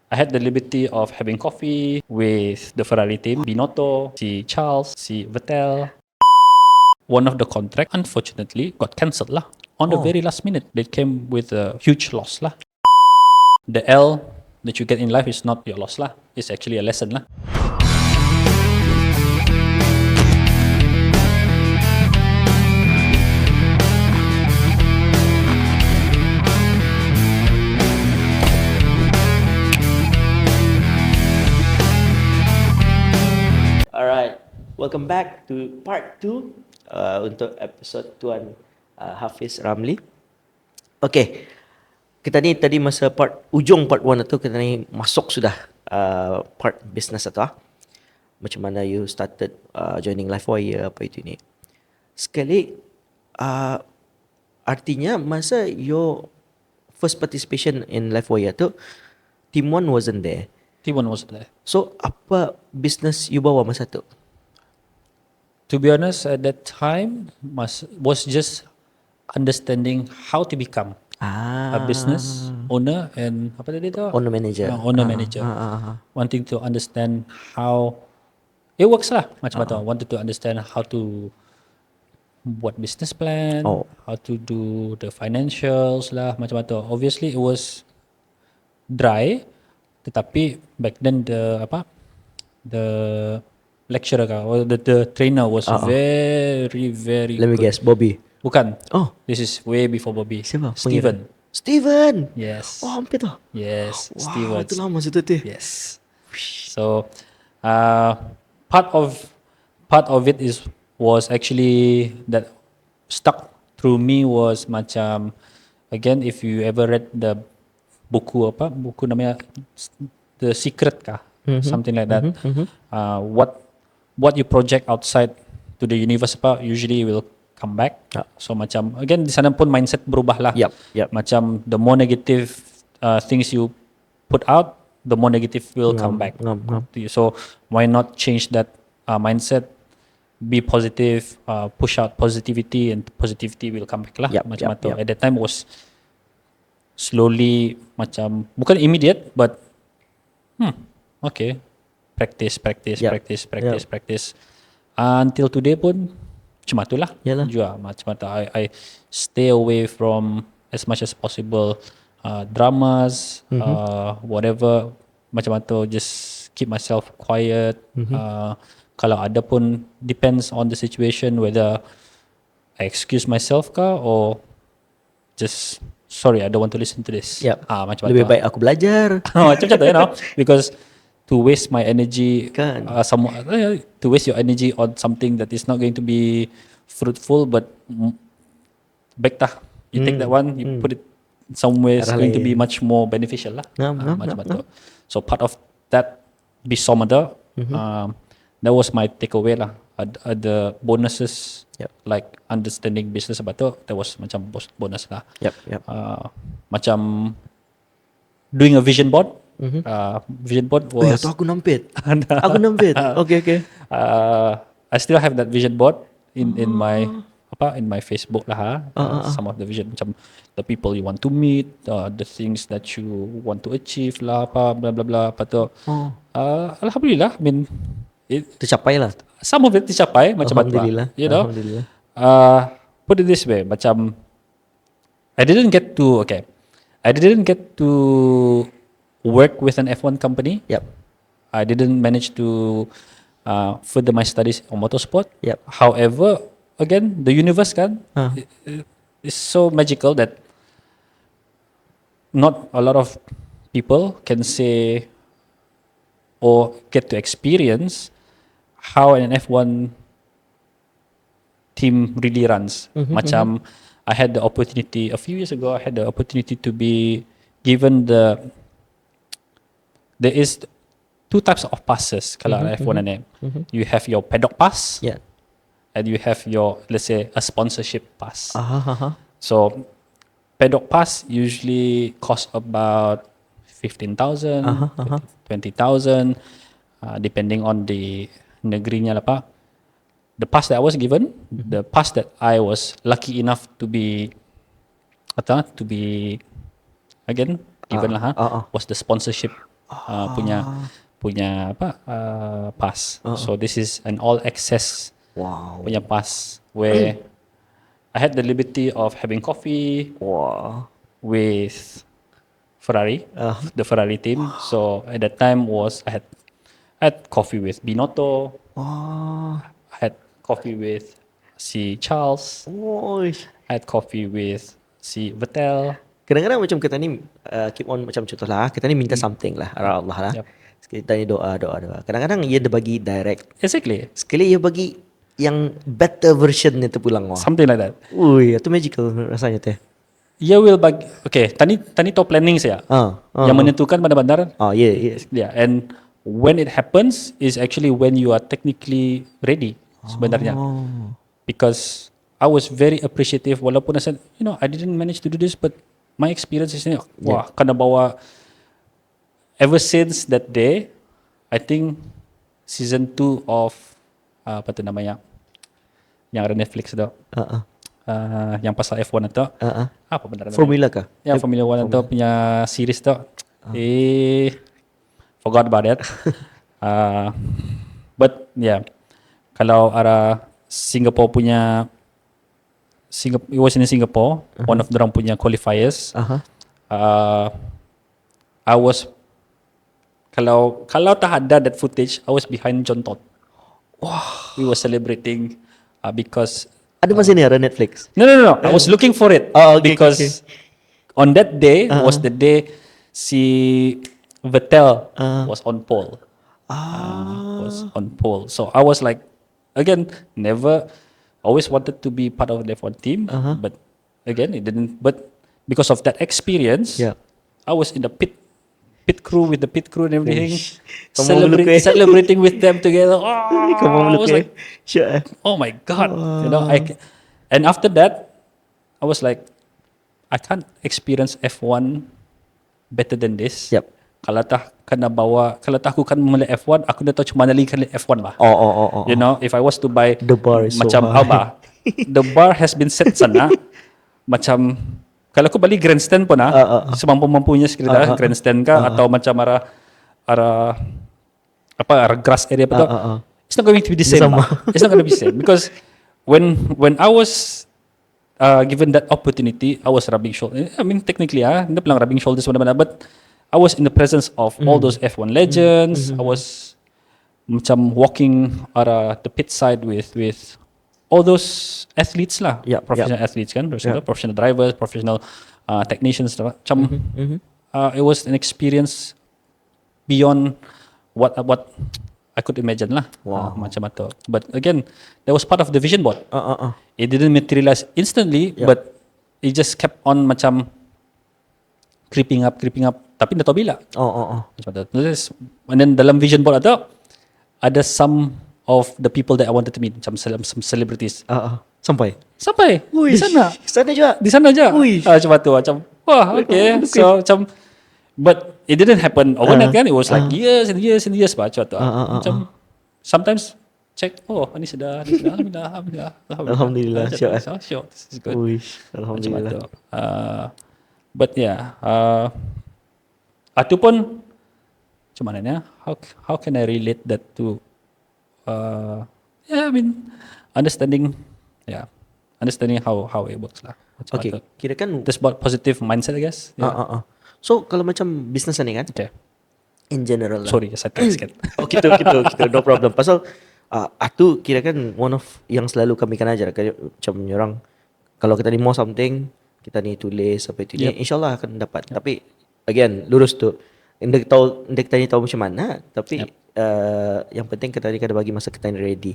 I had the liberty of having coffee with the Ferrari team, Binotto, si Charles, si Vettel. One of the contract, unfortunately, got cancelled lah. On the very last minute, they came with a huge loss lah. The L that you get in life is not your loss lah. It's actually a lesson lah. Alright, welcome back to part 2 untuk episod Tuan Hafiiz Ramle. Okay, kita ni tadi masa ujung part 1 tu kita ni masuk sudah part business tu macam mana you started joining Livewire apa itu ni. Sekali artinya masa your first participation in Livewire tu Team 1 wasn't there. T1 wasn't there. So apa business you bawa masa tu? To be honest, at that time was just understanding how to become a business owner and apa tadi tu? Owner manager. Manager. Wanting to understand how it works lah. Macam tu. Wanted to understand how to buat business plan, how to do the financials lah. Macam tu. Obviously, it was dry. Tetapi back then the lecturer or the trainer was very Let me guess, Bobby. Bukan. This is way before Bobby. Siapa? Steven. Yes. Oh, hampir tu. Yes, wow, Steven. Itu lama situ tu. Yes. So part of it was actually that stuck through me was macam, again, if you ever read the buku namanya The Secret kah, something like that. What you project outside to the universe usually will come back. So macam again di sana pun mindset berubah lah. Yep. Macam the more negative things you put out, the more negative will come back. So why not change that mindset? Be positive, push out positivity, and positivity will come back lah. Macam tu. At that time was slowly macam bukan immediate but okay, practice until today pun macam tu lah. Jua macam tu. I stay away from as much as possible dramas, whatever macam tu. Just keep myself quiet. Kalau ada pun depends on the situation whether I excuse myself kah or just sorry, I don't want to listen to this. Macam lebih baik aku belajar. Macam tu, because to waste my energy, to waste your energy on something that is not going to be fruitful, but baik tah. You take that one, you put it somewhere it's going to be much more beneficial lah. Macam tu. So part of that bisomada, that was my takeaway lah. Ada bonuses like understanding business about tu, that was macam bonus lah. Macam doing a vision board. Vision board was aku nampit. Okay. I still have that vision board in my Facebook lah. Some of the vision macam the people you want to meet, the things that you want to achieve lah, bla bla bla apa tu. Alhamdulillah, I mean tercapai lah. Some of it tercapai macam tu. You know. Put it this way, macam I didn't get to work with an F1 company. I didn't manage to further my studies on motorsport. However, again, the universe is so magical that not a lot of people can say or get to experience how an F1 team really runs. Macam I had the opportunity a few years ago. I had the opportunity to be given there is two types of passes kalau F1 ni. You have your paddock pass, and you have your, let's say, a sponsorship pass. So paddock pass usually cost about 15,000, 20,000, depending on the negerinya lah pak. The pass that I was given, the pass that I was lucky enough to be again given lah, was the sponsorship punya apa pass. So this is an all access Wow. punya pass where I had the liberty of having coffee Wow. with Ferrari, the Ferrari team. So at that time I had coffee with Binotto. Wow. I had coffee with si Charles. Oish. I had coffee with si Vettel. Kadang-kadang macam kita ni keep on macam contohlah kita ni minta something lah arah Allah lah. Yep. Kita ni doa. Kadang-kadang ia dia bagi direct. Exactly. Sekali ia bagi yang better version ni terpulang wah. Something like that. Ui, itu magical rasanya teh. Ia will bagi. Okay, tani top planning saya. Yang menentukan benar-benar. Yeah, and when it happens is actually when you are technically ready sebenarnya. Because I was very appreciative walaupun I said, I didn't manage to do this, but my experience is wah, kena bawa. Ever since that day, I think season 2 of apa tu namanya, yang ada Netflix tu, yang pasal F1 tu, apa benar? Formula kah? Yang Formula 1 tu punya series tu, forgot about it. But yeah, kalau arah Singapore punya, it was in Singapore, one of dorang punya qualifiers. I was kalau tak ada that footage, I was behind John Todd. Wow. We were celebrating because ada masih ni ada Netflix. No. I was looking for it because on that day was the day si Vettel was on pole. Was on pole. So I was like, again, always wanted to be part of the F1 team, but again, it didn't. But because of that experience, I was in the pit crew with the pit crew and everything, celebrating with them together. I was like, oh my God, and after that, I was like, I can't experience F1 better than this. Kalau tak aku kan memilih F1, aku dah tahu cuma mana lagi kan F1 lah. If I was to buy the bar is macam so high. the bar has been set sana. Macam kalau aku balik grandstand pun semampu-mampunya sekitar grandstand kah atau macam arah grass area betul. It's not going to be the same. It's not going to be the same because when I was given that opportunity, I was rubbing shoulders. I mean technically hindi lang rubbing shoulders mana-mana, but I was in the presence of all those F1 legends. I was macam walking the pit side with all those athletes lah, professional athletes kan, professional drivers, professional technicians. Macam it was an experience beyond what I could imagine lah. Macam itu. But again, that was part of the vision board. It didn't materialize instantly, but it just kept on macam creeping up. Tapi tak tahu bila. Macam itu. And then dalam vision board ada some of the people that I wanted to meet, macam some celebrities. Sampai. Di sana. Di sana aja. Macam tu, macam wah, okay. So macam, but it didn't happen overnight kan. It was like years and years macam tu. Macam sometimes check, ini sudah. Alhamdulillah. Sure. This is good. Alhamdulillah. But yeah, itu pun macam mana ya? How can I relate that to I mean understanding how it works lah. Okay, kira kan this about positive mindset, I guess. So kalau macam business ni kan, in general lah. Sorry, saya try sikit. Kita no problem. Pasal itu kira kan one of yang selalu kami kan ajar macam orang kalau kita ni mau something, kita ni tulis sampai tu ni, insyaallah akan dapat. Tapi again, lurus tu. Ndek kita ni tahu macam mana, tapi yang penting kita ni kena bagi masa kita ni ready.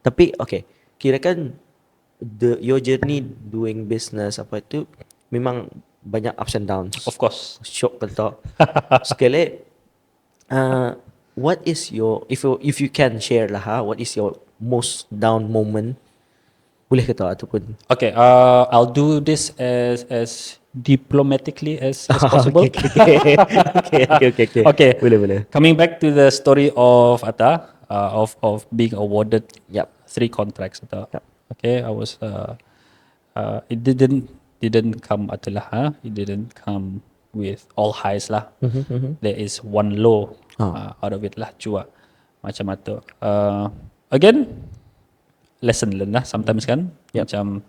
Tapi okay, kira kan your journey doing business apa itu memang banyak ups and downs. Of course. Shock kata. Sekali what is your if you can share lah what is your most down moment? Boleh kata ataupun okay, I'll do this as diplomatically as possible. Okay. Boleh. Coming back to the story of Atta, of being awarded 3 contracts. Okay, I was it didn't come atulah. It didn't come with all highs lah. There is one low out of it lah juga. Macam itu. Again, lesson learned lah sometimes kan. Macam,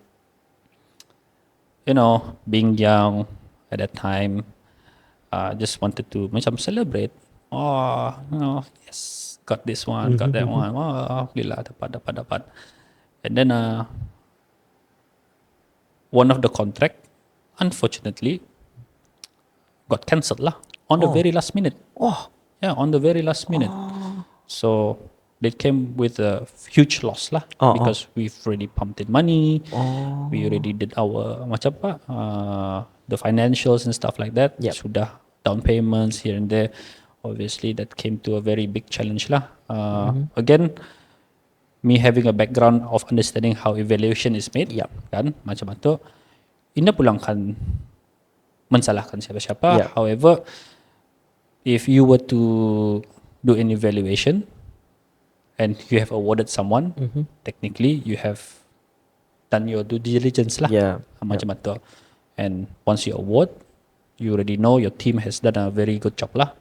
being young at that time, just wanted to macam celebrate. Oh, yes, got this one, got that one. Oh, alhamdulillah, dapat. And then one of the contract, unfortunately, got cancelled lah on the very last minute. Yeah, on the very last minute. So they came with a huge loss lah because we've already pumped in money. We already did our macam apa, the financials and stuff like that. Sudah down payments here and there. Obviously, that came to a very big challenge lah. Again, me having a background of understanding how evaluation is made, kan, macam itu, ini pulang kan mensalahkan siapa-siapa. However, if you were to do an evaluation and you have awarded someone, technically you have done your due diligence lah, macam itu. And once you award, you already know your team has done a very good job lah,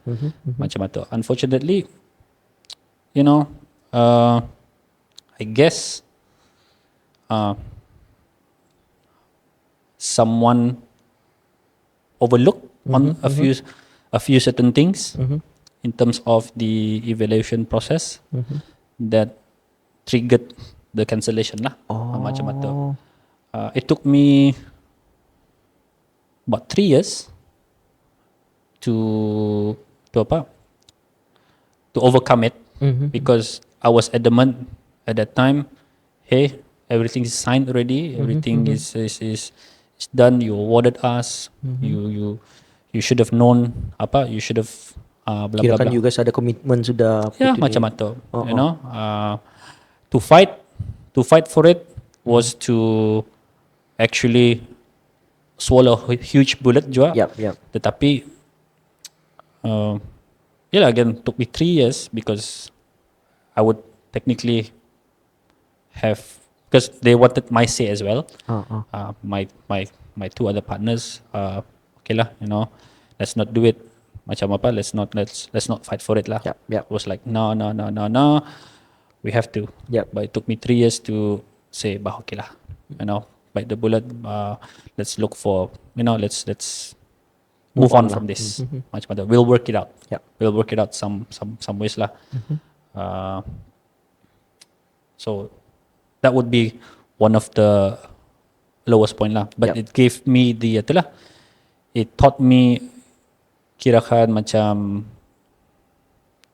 macam itu. Unfortunately, I guess someone overlooked on a few certain things in terms of the evaluation process that triggered the cancellation lah, macam itu. It took me about 3 years to overcome it, because I was adamant at that time. Hey, everything is signed already. Everything is done. You awarded us. You should have known apa. You should have blah blah Kirakan blah. you guys ada komitmen sudah. Macam itu. To fight for it was to actually swallow a huge bullet juga. Tetapi again, took me 3 years because I would technically have, because they wanted my say as well. My two other partners, okay lah, let's not do it. Macam apa? Let's not fight for it lah. It was like no. We have to. But it took me 3 years to say, bah okay lah, bite the bullet. Let's look for, let's move on from this. Macam mana? We'll work it out. We'll work it out some ways lah. So that would be one of the lowest point lah. But it gave me it taught me kirakan macam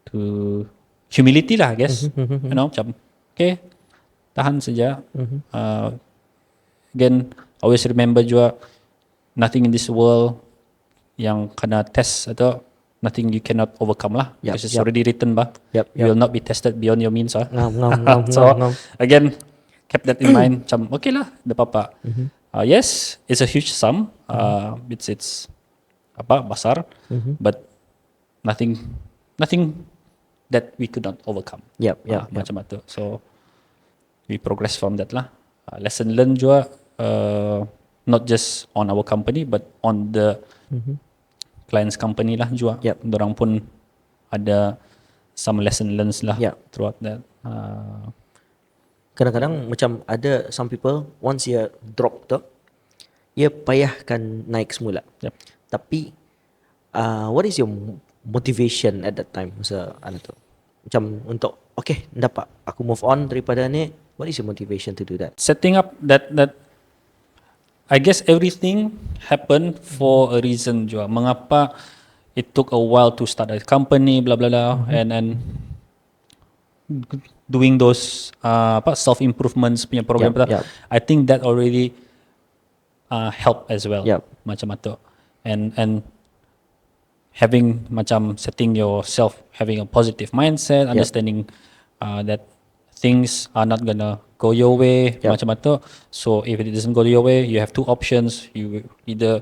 to humility lah, I guess. Macam okay, tahan saja. Again, always remember juga, nothing in this world yang kena test atau nothing you cannot overcome lah. Because it's already written bah. You will not be tested beyond your means. So again, kept that in mind. Macam okay lah, dah apa. Yes, it's a huge sum. It's apa besar, but nothing that we could not overcome. Macam itu. So we progress from that lah. Lesson learned juga, not just on our company but on the clients company lah juga. Dorang pun ada some lesson learned lah throughout that. Kadang-kadang macam ada some people once dia drop tu, dia payahkan naik semula. Tapi what is your motivation at that time masa tu? Macam untuk okay, dapat aku move on daripada ni. What is your motivation to do that? Setting up that I guess everything happened for a reason juga. Mengapa it took a while to start a company, blah blah blah, and doing those self improvements punya program. I think that already help as well. Macam itu. And having macam setting yourself, having a positive mindset, understanding that things are not gonna go your way, macam itu. So if it doesn't go your way, you have two options. You either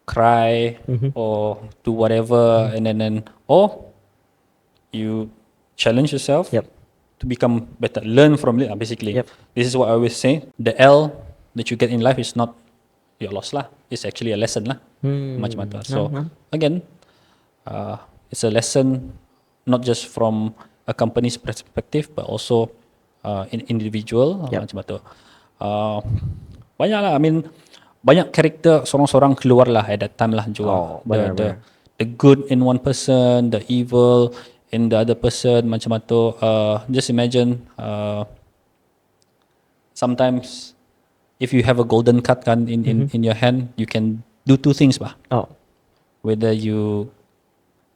cry or do whatever, and then or you challenge yourself to become better, learn from it. Basically, this is what I always say. The L that you get in life is not your loss lah. It's actually a lesson lah. Macam tu. So again, it's a lesson not just from a company's perspective, but also in individual. Macam tu. Banyak lah. I mean, banyak karakter seorang-seorang keluar lah at that time lah juga. The good in one person, the evil in the other person, macam tu. Just imagine, sometimes if you have a golden card kan in your hand, you can do two things bah. Whether you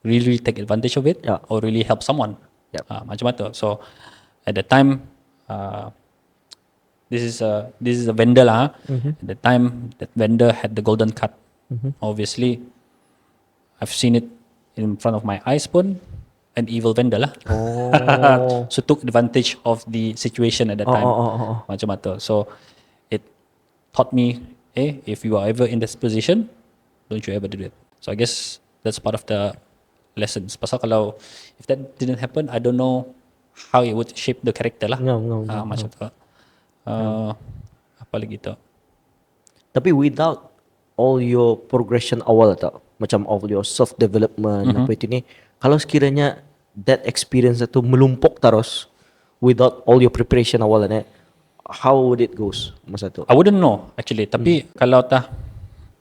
really take advantage of it or really help someone. Macam tu. So at the time, this is a vendor lah. At the time, that vendor had the golden card. Obviously, I've seen it in front of my eyes pun, an evil vendor lah. So took advantage of the situation at that time. Macam tu. So it taught me, if you are ever in this position, don't you ever do it. So I guess that's part of the lessons. Pasal kalau if that didn't happen, I don't know how it would shape the character lah. Macam tu. Apa lagi tu? Tapi without all your progression awal tau, macam all your self development apa itu ni, kalau sekiranya that experience itu melumpuk terus without all your preparation awal ni, how would it goes masa tu? I wouldn't know actually. Tapi kalau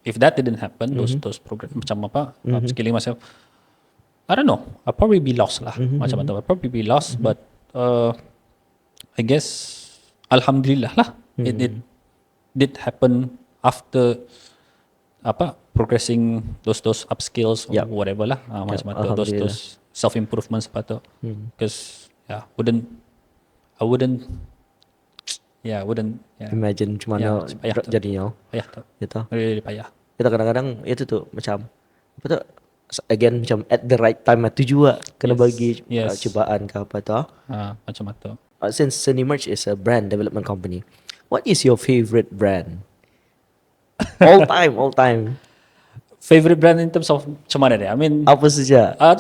if that didn't happen, those progress macam apa, upskilling myself, I don't know. I'll probably be lost lah. Macam tu. I'll probably be lost, but I guess alhamdulillah lah. It did happen after progressing those upskills or whatever lah. Macam tu. Those self improvements apa tu. Because I wouldn't imagine macam mana jadinya. Payah tu. Gitu. Really payah. Kita kadang-kadang itu tu macam apa tu, again macam at the right time tu juga kena bagi cubaan ke apa tu. Macam tu. Since Senimerge is a brand development company, what is your favorite brand? all time. Favorite brand in terms of macam mana dia? I mean, apa saja? I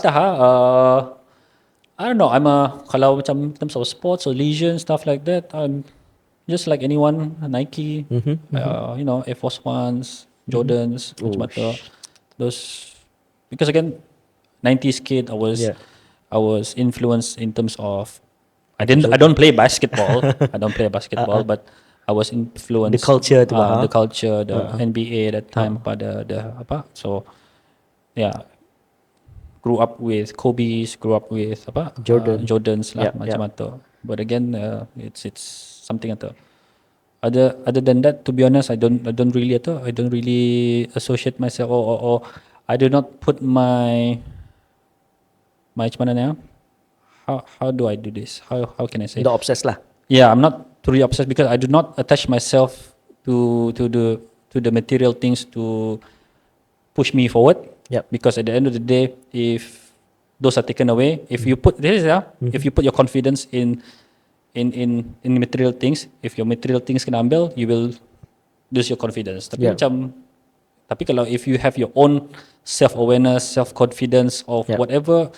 don't know. Kalau macam in terms of sports or leisure and stuff like that, I'm just like anyone. Nike, you know, Air Force Ones, Jordans, macam tu. Those, because again, 90s kid, I was influenced in terms of I don't play basketball. But I was influenced the culture tu the NBA that time pada the apa. So grew up with Kobe's, grew up with Jordans lah macam tu. But again, it's something atau other than that, to be honest, I don't really associate myself or I do not put my macam mana ni? How do I do this? How can I say? Not obsessed lah. Yeah, I'm not truly obsessed because I do not attach myself to the material things to push me forward. Because at the end of the day, if those are taken away, if you put if you put your confidence in material things, if your material things kena ambil, you will lose your confidence. Tapi tapi kalau if you have your own self awareness, self confidence of whatever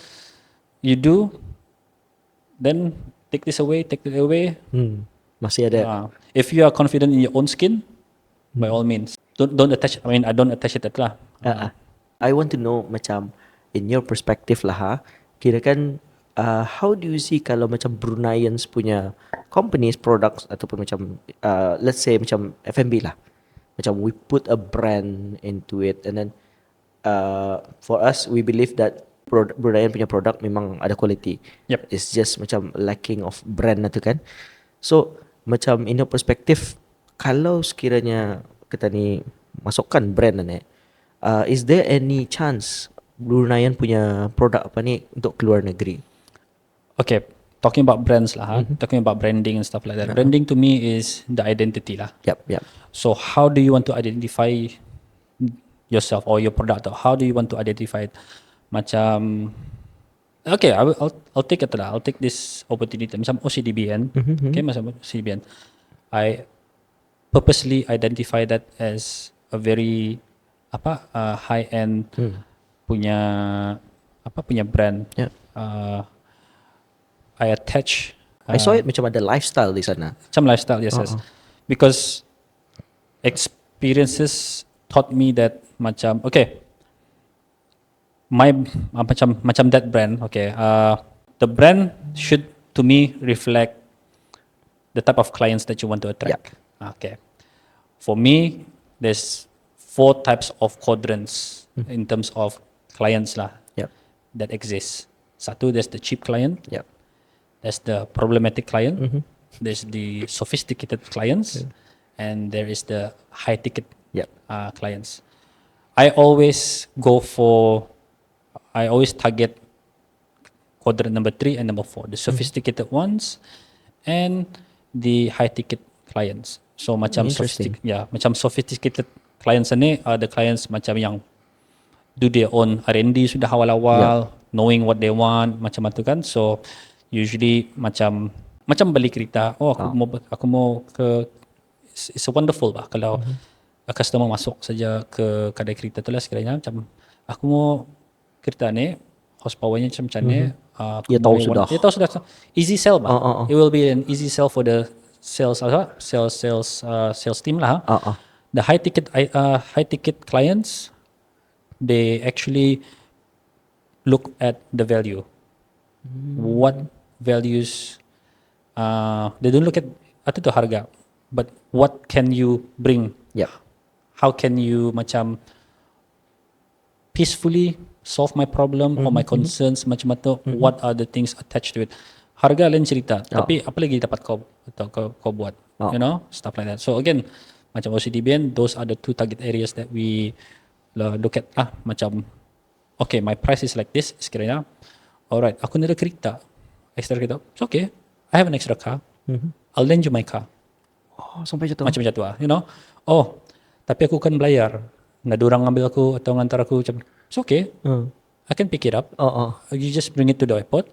you do, then take it away. Masih ada. If you are confident in your own skin, by all means, don't attach. I mean, I don't attach it lah. I want to know macam in your perspective lah kirakan how do you see kalau macam Bruneians punya companies, products ataupun macam let's say macam F&B lah, macam we put a brand into it and then for us we believe that Bruneian punya produk memang ada quality. It's just macam lacking of brand tu kan. So macam in your perspective, kalau sekiranya kita ni masukkan brand ni, is there any chance Bruneian punya produk apa ni untuk keluar negeri? Okay, talking about brands lah, talking about branding and stuff like that. Branding to me is the identity lah. So how do you want to identify yourself or your product? Or how do you want to identify it? Macam, okay, I'll take it lah. I'll take this opportunity. Macam OCDBN, okay, macam OCDBN. I purposely identify that as a very high end punya brand. I attach. I saw it macam ada lifestyle di sana. Macam lifestyle, yes. Because experiences taught me that macam okay, my macam that brand, okay, the brand should to me reflect the type of clients that you want to attract. Okay, for me there's 4 types of quadrants in terms of clients lah that exist. Satu, there's the cheap client. There's the problematic client. There's the sophisticated clients, and there is the high ticket clients. I always target quadrant number 3 and number 4, the sophisticated ones and the high ticket clients. So macam sophisticated clients ni are the clients macam yang do their own R&D sudah awal-awal, knowing what they want, macam tu kan. So usually macam beli kereta, aku mau ke, it's wonderful bah kalau a customer masuk saja ke kedai kereta tu lah sekiranya macam aku mau kereta ni horsepowernya macam ni, dia tahu sudah. Easy sell bah. It will be an easy sell for the sales team lah. The high ticket clients, they actually look at the value. What values, they don't look at tu harga, but what can you bring? How can you macam peacefully solve my problem or my concerns, macam tu? What are the things attached to it? Harga lain cerita, tapi apa lagi dapat kau buat, you know, stuff like that. So again, macam OCDBN, those are the 2 target areas that we look at. Macam okay, my price is like this sekiranya. Alright, aku nak ada kereta, extra kereta. It's okay, I have an extra car. I'll lend you my car. Sampai jatuh. Macam you know. Tapi aku kan belayar. Nak dorang ambil aku atau ngantar aku macam, it's okay. I can pick it up. You just bring it to the airport.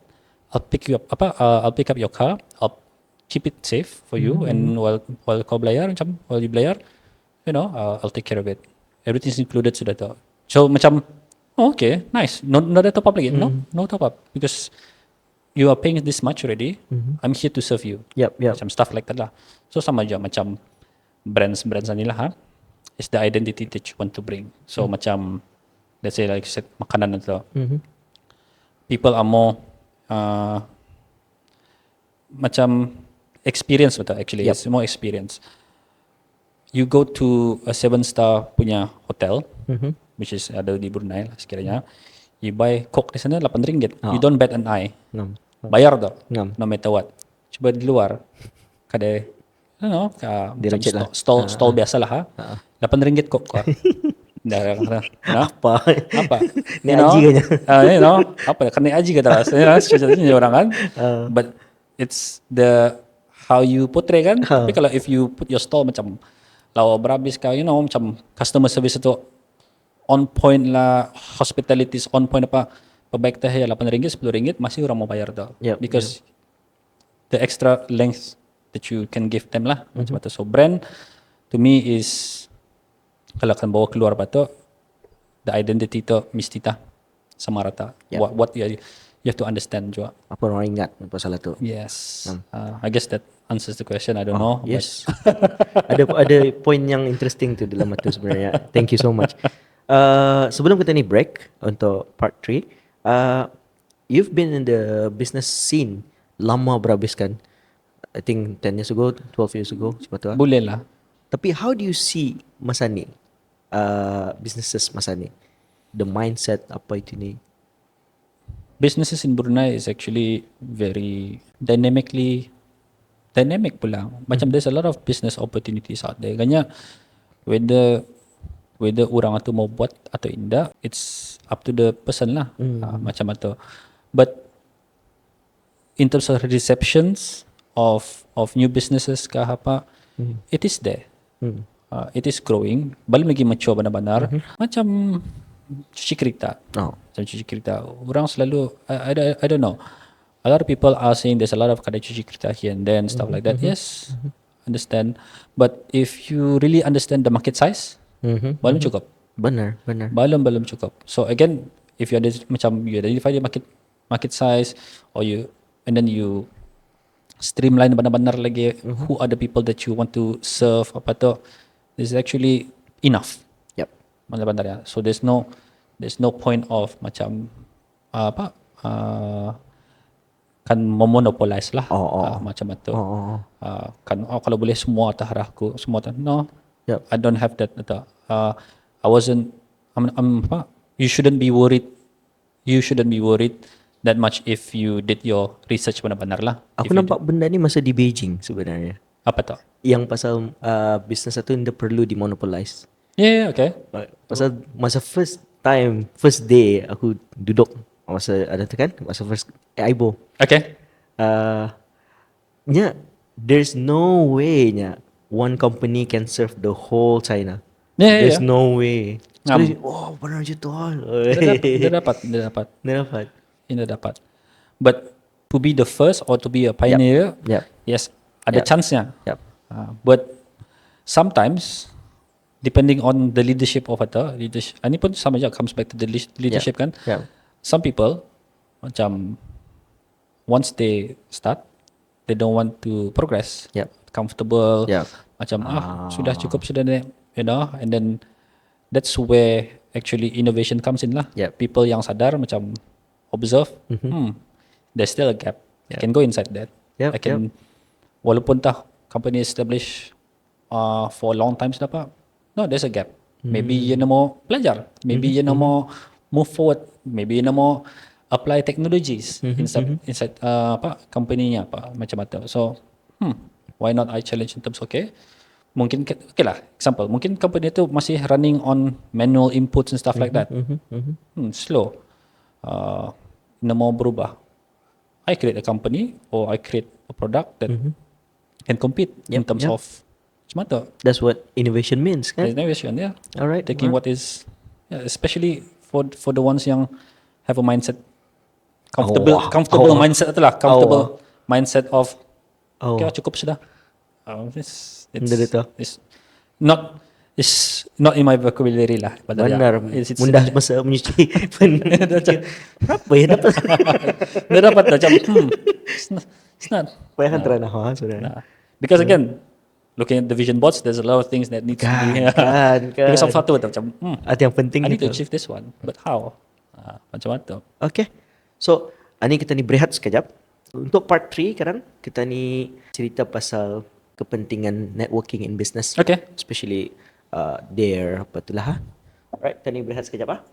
I'll pick you up. I'll pick up your car. I'll keep it safe for you. And while kau belayar, macam while you belayar, you know, I'll take care of it. Everything's included sudah tu. So macam, okay, nice. No ada top up lagi. No top up because you are paying this much already. I'm here to serve you. Macam stuff like that lah. So sama aja macam brands ni lah. It's the identity that you want to bring. So macam, let's say like you said, makanan itu. People are more macam experience betul actually. It's more experience. You go to a 7-star punya hotel, which is ada di Brunei lah sekiranya. You buy Coke di sana RM8. You don't bat an eye. Bayar dah. No matter what. Cuba di luar kedai, you know, stall biasa lah. RM8 Coke. Apa? Ni You know, aji kanya. You know, apa? Kena aji kata lah. Sebenarnya orang kan. But it's the how you portray kan. Tapi kalau if you put your stall macam lawa berhabis kau, you know, macam customer service itu on point lah, hospitality is on point apa. Perbaik teh ya RM8, RM10 masih orang mau bayar dah. Because the extra length that you can give them lah. Macam tu. So brand to me is kalau akan bawa keluar batu, the identity tu mesti sama rata. What you have to understand juga. Apa orang ingat pasal itu? Yes. I guess that answers the question. I don't know. Yes. ada point yang interesting tu dalam itu sebenarnya. Thank you so much. Sebelum kita ni break untuk part 3, you've been in the business scene lama berhabis kan? I think 10 years ago, 12 years ago, sebab boleh lah. Tapi how do you see masa ni? Businesses masa ni? The mindset apa itu ni? Businesses in Brunei is actually very dynamic pula. Macam there's a lot of business opportunities out there. Kanya whether orang itu mau buat atau tidak, it's up to the person lah. Macam itu. But in terms of receptions of new businesses ke apa, it is there. It is growing. Belum lagi mature benar-benar. Macam cuci kereta. Macam cuci kereta. Orang selalu, I don't know. A lot of people are saying there's a lot of kedai cuci kereta here and there and stuff like that. Yes, understand. But if you really understand the market size, belum cukup. Benar. Belum cukup. So again, if you identify the market size, and then you streamline benar-benar lagi who are the people that you want to serve, apa tu, this is actually enough. Yep. Bandar ya. So there's no point of macam apa kan memonopolize lah macam itu. Kan kalau boleh semua atas aku, semua atas, no. Yep. I don't have that. I wasn't. You shouldn't be worried. You shouldn't be worried that much if you did your research benar-benar lah. Aku nampak benda ni masa di Beijing sebenarnya. Apa tu? Yang pasal bisnes satu dia perlu dimonopolize. Yeah, okay. Pasal masa first day aku duduk masa ada tu kan, masa first Aibo. Okay. There's no way one company can serve the whole China. Yeah, There's no way. So, benar je tu. Dia dapat. But to be the first or to be a pioneer, yes, ada chance-nya. But sometimes, depending on the leadership of leadership, ini pun sama je, comes back to the leadership kan. Some people, macam once they start, they don't want to progress. Comfortable. Macam sudah cukup, sudah ni, and then that's where actually innovation comes in lah. People yang sadar macam observe, there's still a gap. I can go inside that. I can, walaupun company established for a long time sudah apa, no, there's a gap. Maybe you nak mau belajar, maybe you nak mau move forward, maybe you nak mau apply technologies inside company-nya macam itu. So, why not I challenge in terms, mungkin okay lah, example, mungkin company itu masih running on manual inputs and stuff like that. Slow. Nak mau berubah, I create a company or I create a product that can compete in terms of macam tu. That's what innovation means kan? Innovation, yeah. Alright. Taking what is, especially for the ones yang have a mindset, comfortable mindset itulah, comfortable mindset of cukup sudah. It's not in my vocabulary lah. Benar. Mudah masa menyuci pun. Apa ya dapat? Dia dapat macam it's not. Kepayahan teranah sudah. Because again, looking at the vision boards, there's a lot of things that needs to be. Because of satu macam ada yang penting I need to achieve this one, but how? Macam itu. Okay. So, ani kita ni berehat sekejap. Untuk part 3 sekarang kita ni cerita pasal kepentingan networking in business. Okay. Especially apa itulah. Alright, kita ni berehat sekejap